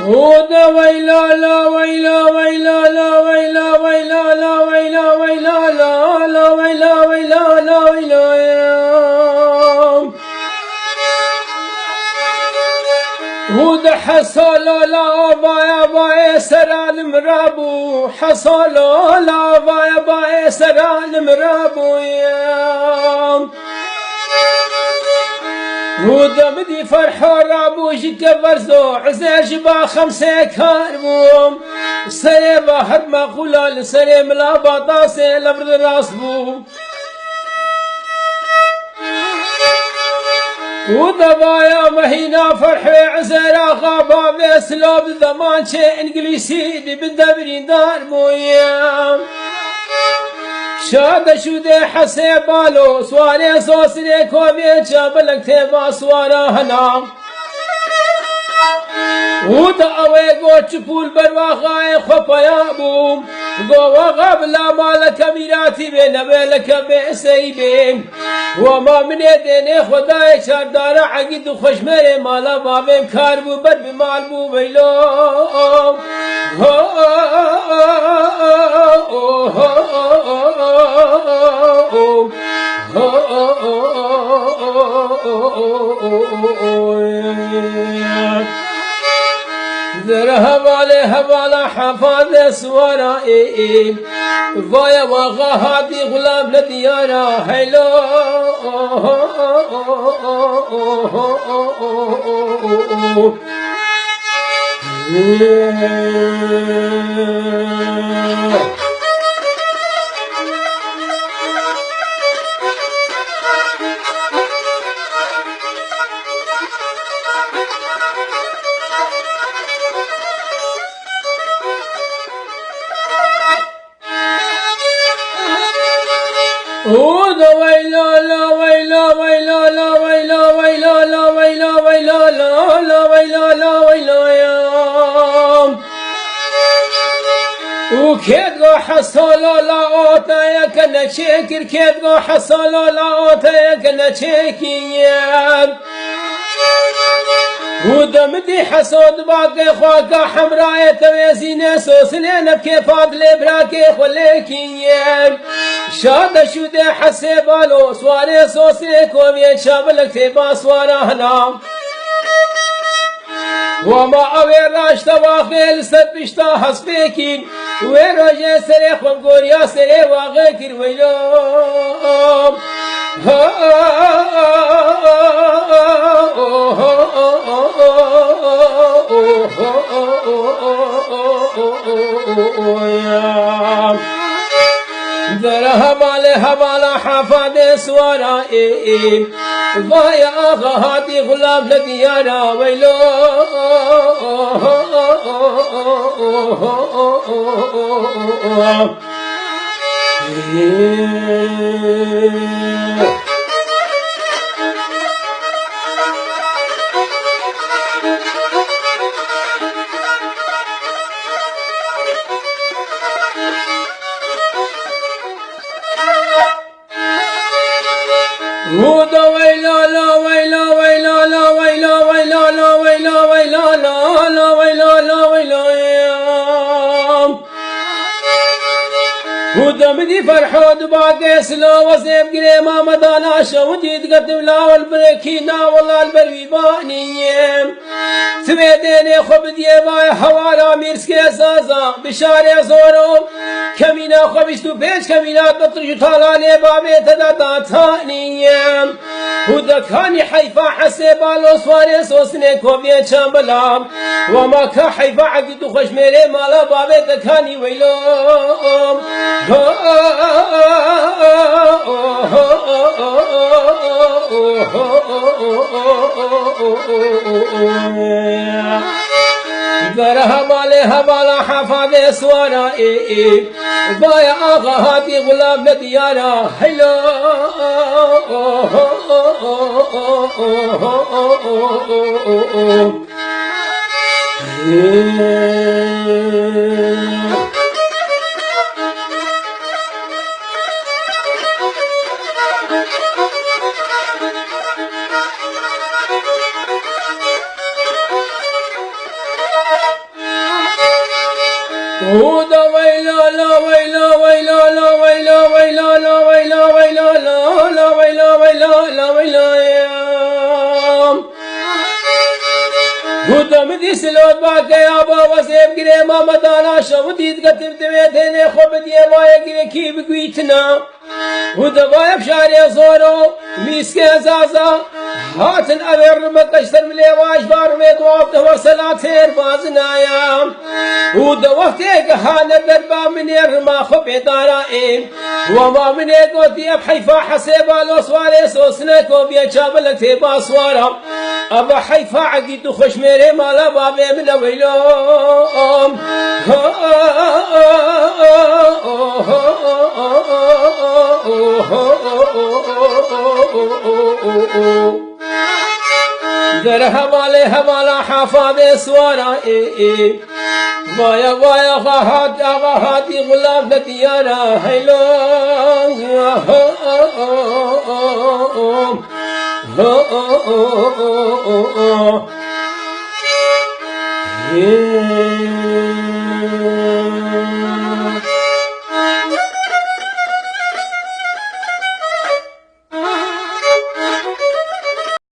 ودا ويلا لا ويلا ويلا لا ويلا ويلا لا ويلا ويلا لا لا ويلا ويلا لا ويلا يا ودا حصل لا بايا بايا سرال مرابو حصل لا بايا بايا سرال مرابو يا ودا بدي فرحة رابو جيت برزو عزاج با خمسة كاربوم سري بحر ما قلال سري ملا باطاسي لبرد راسبو ودا بايا مهينا فرحة عزارا غابا بسلوب زمان شي انجليسي دي بالدبرين دار مويا شاد شده حسابالو سواره سوسنه کوبه چابلک تبا سواره هنا ودا اوه گوچ پول برواخای خپایا بوم گوا قبل مالک میراتی به نبلک به سیبم و ما من دین خدای چردار عقید خوشمر مالا بابم کار بو بر بمال بو ویلو هوالا حفاظ سوارا ويا وغهادي غلام لديارا هيلو ودا ويلا لا ويلا ويلا لا ويلا ويلا لا ويلا ويلا لا لا ويلا لا ويلا يا وكيدغو حصل لا اوتايا كنا شاكر كيدغو حصل لا اوتايا كنا شاكر ودا مدي حسود باقي خواكا حمراء توازين سوسلين بكيفاد لبراكي خليكين شاد شده حسابالو سواري سوسلي كومي شابلك تبا سوارا هنا وما اوي راش تواخيل سبشتا حسبيكين ويروجي سريخ ومقوريا سري واغيكر ويلوم هبالا حفاظ سوارا ويا غهاتي غلام لديارا ويلو ودا ويلا لا ويلا ويلا لا ويلا ويلا لا ويلا ويلا لا لا ويلا لا ويلا ودا بدي فرحود باقي سلو وزيب قريما مدانا شوديد قدم لا والبركينا والله البروي بانيم سويديني خبدي باي حوالا ميرسكي سازا بشاري زورو كمينا خبشتو بيش كمينا تطرج طالاني بابي تدادا تانيم ودا كاني حيفا حسيبالو سواري سوسني كوبيه چامبلا وما كا حيفا عقدو خشميري مالا بابي تكاني ويلوم هبالا حفاظ سوارا بايا آغا هاتي غلام لديارا هلو هود ويلا لا ويلا ويلا لا ويلا ويلا لا ويلا ويلا لا لا ويلا ويلا لا ويلا يا هود مدي سلوت باكي ابا وسيب گري ما مدانا شوديد كتب تبيتني خبدي ما يگري كي بگويتنا هود بايب شاري صورو ميسكي زازا هاتن أبير مكشتر ملي واش بار ميت وافته وصلاتين بازنايا هود وقتك هانا دربا من يرما خبي دارائم وما من يقوتي بحيفا حسيبا لو سواري سوسنكو بيشابلك تيبا سوارا أبا حيفا عقيد خوش ميري مالا بابي من ويلوم در حوالا حافظ سوارا وایا وایا غاهاتی غلام دتیارا هیلو Yeah.